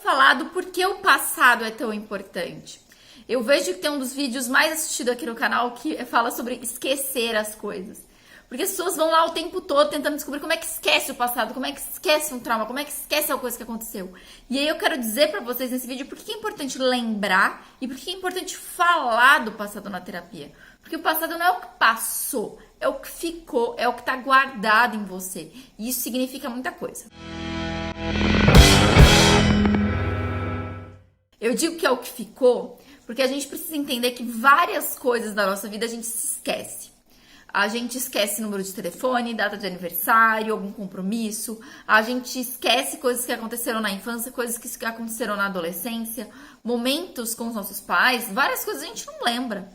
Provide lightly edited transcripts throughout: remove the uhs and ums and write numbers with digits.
falar do porquê o passado é tão importante. Eu vejo que tem um dos vídeos mais assistidos aqui no canal que fala sobre esquecer as coisas. Porque as pessoas vão lá o tempo todo tentando descobrir como é que esquece o passado, como é que esquece um trauma, como é que esquece a coisa que aconteceu. E aí eu quero dizer pra vocês nesse vídeo por que é importante lembrar e por que é importante falar do passado na terapia. Porque o passado não é o que passou, é o que ficou, é o que tá guardado em você. E isso significa muita coisa. Eu digo que é o que ficou porque a gente precisa entender que várias coisas da nossa vida a gente se esquece. A gente esquece número de telefone, data de aniversário, algum compromisso. A gente esquece coisas que aconteceram na infância, coisas que aconteceram na adolescência, momentos com os nossos pais. Várias coisas a gente não lembra,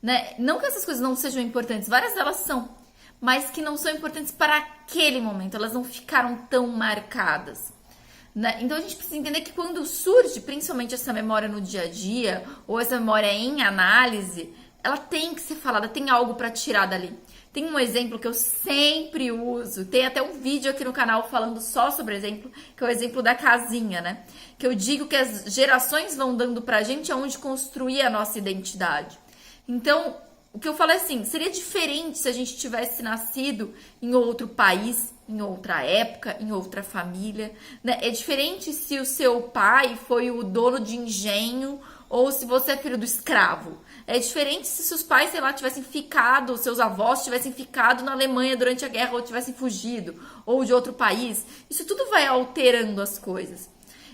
né? Não que essas coisas não sejam importantes, várias delas são, mas que não são importantes para aquele momento. Elas não ficaram tão marcadas, né? Então a gente precisa entender que quando surge, principalmente essa memória no dia a dia, ou essa memória em análise, ela tem que ser falada, tem algo para tirar dali. Tem um exemplo que eu sempre uso, tem até um vídeo aqui no canal falando só sobre exemplo, que é o exemplo da casinha, né? Que eu digo que as gerações vão dando pra gente aonde construir a nossa identidade. Então, o que eu falo é assim, seria diferente se a gente tivesse nascido em outro país, em outra época, em outra família, né? É diferente se o seu pai foi o dono de engenho ou se você é filho do escravo. É diferente se seus pais, sei lá, tivessem ficado, seus avós tivessem ficado na Alemanha durante a guerra ou tivessem fugido, ou de outro país. Isso tudo vai alterando as coisas.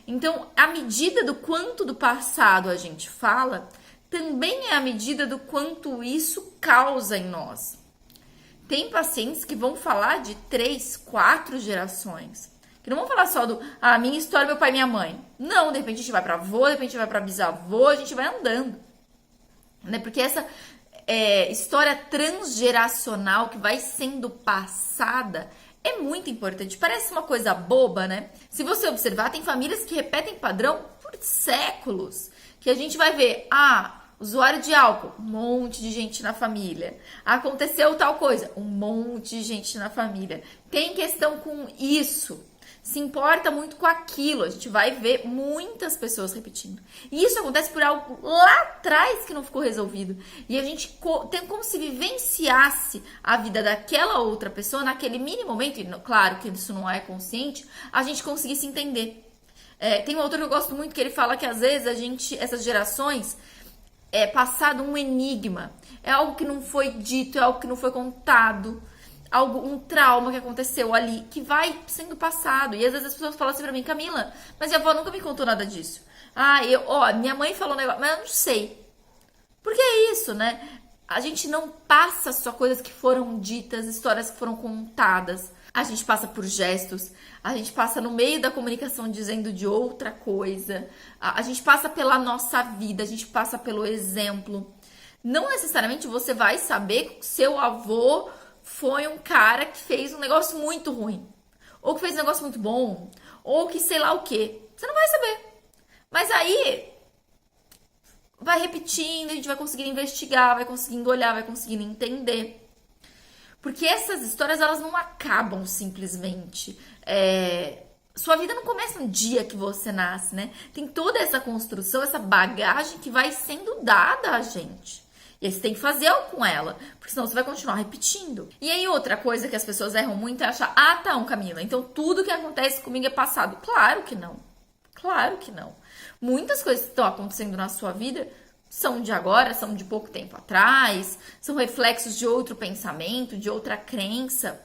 Então, a medida do quanto do passado a gente fala, também é a medida do quanto isso causa em nós. Tem pacientes que vão falar de 3, 4 gerações. Que não vão falar só do minha história, meu pai e minha mãe. Não, de repente a gente vai para avô, de repente a gente vai para bisavô, a gente vai andando. Né? Porque essa história transgeracional que vai sendo passada é muito importante. Parece uma coisa boba, né? Se você observar, tem famílias que repetem padrão por séculos. Que a gente vai ver, usuário de álcool, um monte de gente na família. Aconteceu tal coisa, um monte de gente na família. Tem questão com isso. Se importa muito com aquilo, a gente vai ver muitas pessoas repetindo. E isso acontece por algo lá atrás que não ficou resolvido. E a gente tem como se vivenciasse a vida daquela outra pessoa naquele mínimo momento, e claro que isso não é consciente, a gente conseguisse entender. Tem um autor que eu gosto muito que ele fala que às vezes essas gerações, é passado um enigma. É algo que não foi dito, é algo que não foi contado. Um trauma que aconteceu ali, que vai sendo passado. E às vezes as pessoas falam assim pra mim, Camila, mas minha avó nunca me contou nada disso. Minha mãe falou um negócio, mas eu não sei. Porque é isso, né? A gente não passa só coisas que foram ditas, histórias que foram contadas. A gente passa por gestos, a gente passa no meio da comunicação dizendo de outra coisa. A gente passa pela nossa vida, a gente passa pelo exemplo. Não necessariamente você vai saber que seu avô foi um cara que fez um negócio muito ruim, ou que fez um negócio muito bom, ou que sei lá o quê. Você não vai saber. Mas aí vai repetindo, a gente vai conseguindo investigar, vai conseguindo olhar, vai conseguindo entender. Porque essas histórias, elas não acabam simplesmente. Sua vida não começa no dia que você nasce, né? Tem toda essa construção, essa bagagem que vai sendo dada a gente. E aí você tem que fazer algo com ela, porque senão você vai continuar repetindo. E aí outra coisa que as pessoas erram muito é achar, Camila, então tudo que acontece comigo é passado. Claro que não. Claro que não. Muitas coisas que estão acontecendo na sua vida são de agora, são de pouco tempo atrás, são reflexos de outro pensamento, de outra crença.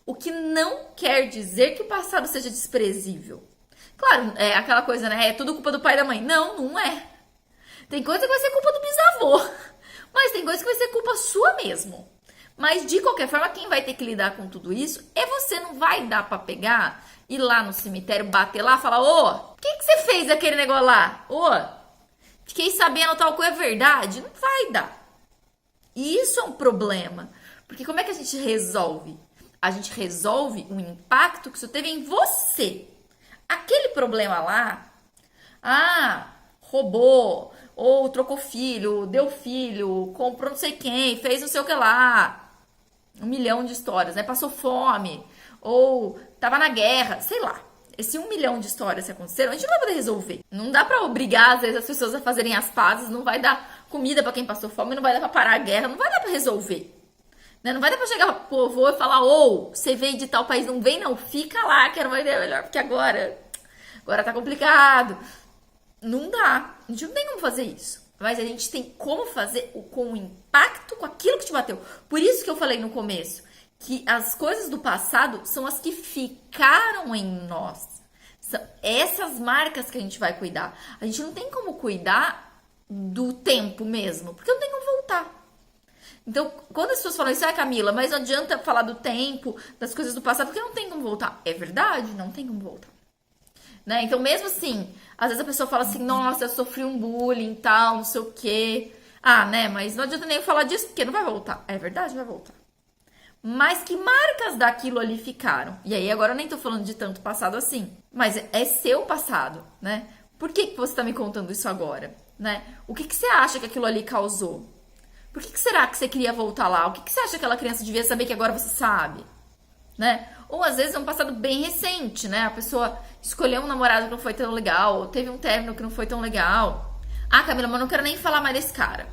O que não quer dizer que o passado seja desprezível. Claro, é aquela coisa, né? É tudo culpa do pai e da mãe. Não, não é. Tem coisa que vai ser culpa do bisavô, mas tem coisa que vai ser culpa sua mesmo. Mas de qualquer forma, quem vai ter que lidar com tudo isso é você. Não vai dar pra pegar, ir lá no cemitério, bater lá e falar, o que você fez aquele negócio lá? Fiquei sabendo tal coisa, é verdade? Não vai dar. E isso é um problema, porque como é que a gente resolve? A gente resolve um impacto que isso teve em você. Aquele problema lá, roubou, ou trocou filho, deu filho, comprou não sei quem, fez não sei o que lá. 1 milhão de histórias, né? Passou fome, ou tava na guerra, sei lá. esse 1 milhão de histórias que aconteceram, a gente não vai poder resolver. Não dá pra obrigar, às vezes, as pessoas a fazerem as pazes, não vai dar comida pra quem passou fome, não vai dar pra parar a guerra, não vai dar pra resolver. Né? Não vai dar pra chegar pro povo e falar, você veio de tal país, não vem não, fica lá, que era uma ideia melhor, porque agora tá complicado. Não dá, a gente não tem como fazer isso. Mas a gente tem como fazer com o impacto, com aquilo que te bateu. Por isso que eu falei no começo, que as coisas do passado são as que ficaram em nós. São essas marcas que a gente vai cuidar. A gente não tem como cuidar do tempo mesmo, porque não tem como voltar. Então, quando as pessoas falam isso, Camila, mas não adianta falar do tempo, das coisas do passado, porque não tem como voltar. É verdade, não tem como voltar. Né? Então, mesmo assim, às vezes a pessoa fala assim, nossa, eu sofri um bullying e tal, não sei o quê. Né, mas não adianta nem eu falar disso, porque não vai voltar. É verdade, vai voltar. Mas que marcas daquilo ali ficaram? E aí, agora eu nem tô falando de tanto passado assim. Mas é seu passado, né? Por que você tá me contando isso agora? Né? O que você acha que aquilo ali causou? Por que será que você queria voltar lá? O que você acha que aquela criança devia saber que agora você sabe? Né? Ou às vezes é um passado bem recente, né? A pessoa escolheu um namorado que não foi tão legal, ou teve um término que não foi tão legal. Camila, mas eu não quero nem falar mais desse cara.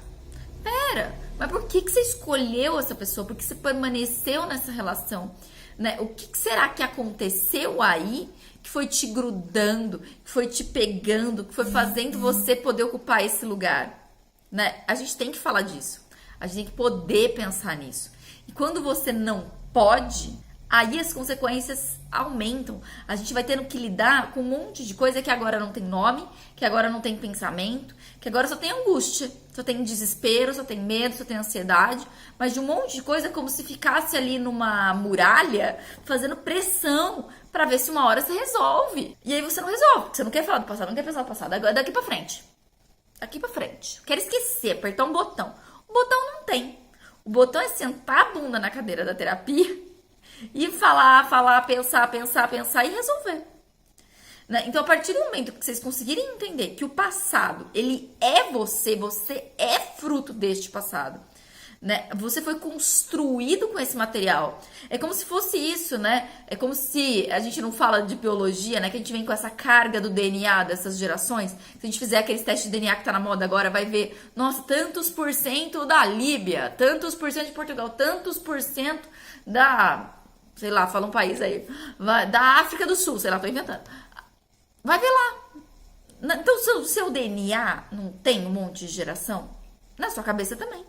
Pera, mas por que você escolheu essa pessoa? Por que você permaneceu nessa relação? Né? O que será que aconteceu aí que foi te grudando, que foi te pegando, que foi fazendo você poder ocupar esse lugar? Né? A gente tem que falar disso. A gente tem que poder pensar nisso. E quando você não pode, aí as consequências aumentam. A gente vai tendo que lidar com um monte de coisa que agora não tem nome, que agora não tem pensamento, que agora só tem angústia, só tem desespero, só tem medo, só tem ansiedade, mas de um monte de coisa como se ficasse ali numa muralha, fazendo pressão pra ver se uma hora você resolve. E aí você não resolve, você não quer falar do passado, não quer pensar no passado, agora daqui pra frente. Daqui pra frente. Quero esquecer, apertar um botão. O botão não tem. O botão é sentar a bunda na cadeira da terapia e falar, pensar e resolver. Né? Então, a partir do momento que vocês conseguirem entender que o passado, ele é você é fruto deste passado. Né? Você foi construído com esse material. É como se fosse isso, né? É como se a gente não fala de biologia, né? Que a gente vem com essa carga do DNA dessas gerações. Se a gente fizer aqueles testes de DNA que tá na moda agora, vai ver, nossa, tantos por cento da Líbia, tantos por cento de Portugal, tantos por cento da, sei lá, fala um país aí, da África do Sul, sei lá, tô inventando. Vai ver lá. Então, o seu DNA não tem um monte de geração? Na sua cabeça também.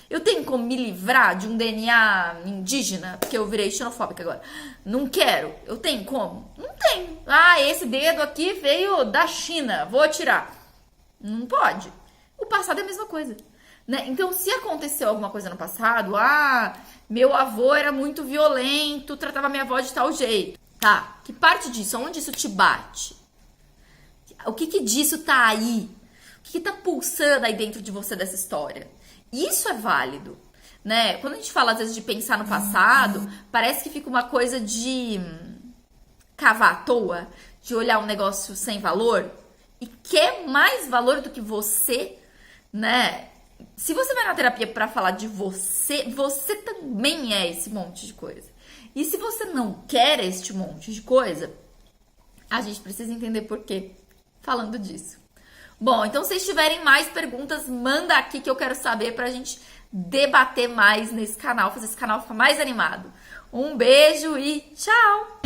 Eu tenho como me livrar de um DNA indígena, porque eu virei xenofóbica agora. Não quero. Eu tenho como? Não tenho. Esse dedo aqui veio da China, vou tirar. Não pode. O passado é a mesma coisa. Né? Então, se aconteceu alguma coisa no passado, meu avô era muito violento, tratava minha avó de tal jeito. Tá, que parte disso? Onde isso te bate? O que disso tá aí? O que tá pulsando aí dentro de você dessa história? Isso é válido, né? Quando a gente fala, às vezes, de pensar no passado, parece que fica uma coisa de cavar à toa, de olhar um negócio sem valor e quer mais valor do que você, né? Se você vai na terapia pra falar de você, você também é esse monte de coisa. E se você não quer este monte de coisa, a gente precisa entender por quê. Falando disso. Bom, então se vocês tiverem mais perguntas, manda aqui que eu quero saber pra gente debater mais nesse canal, fazer esse canal ficar mais animado. Um beijo e tchau!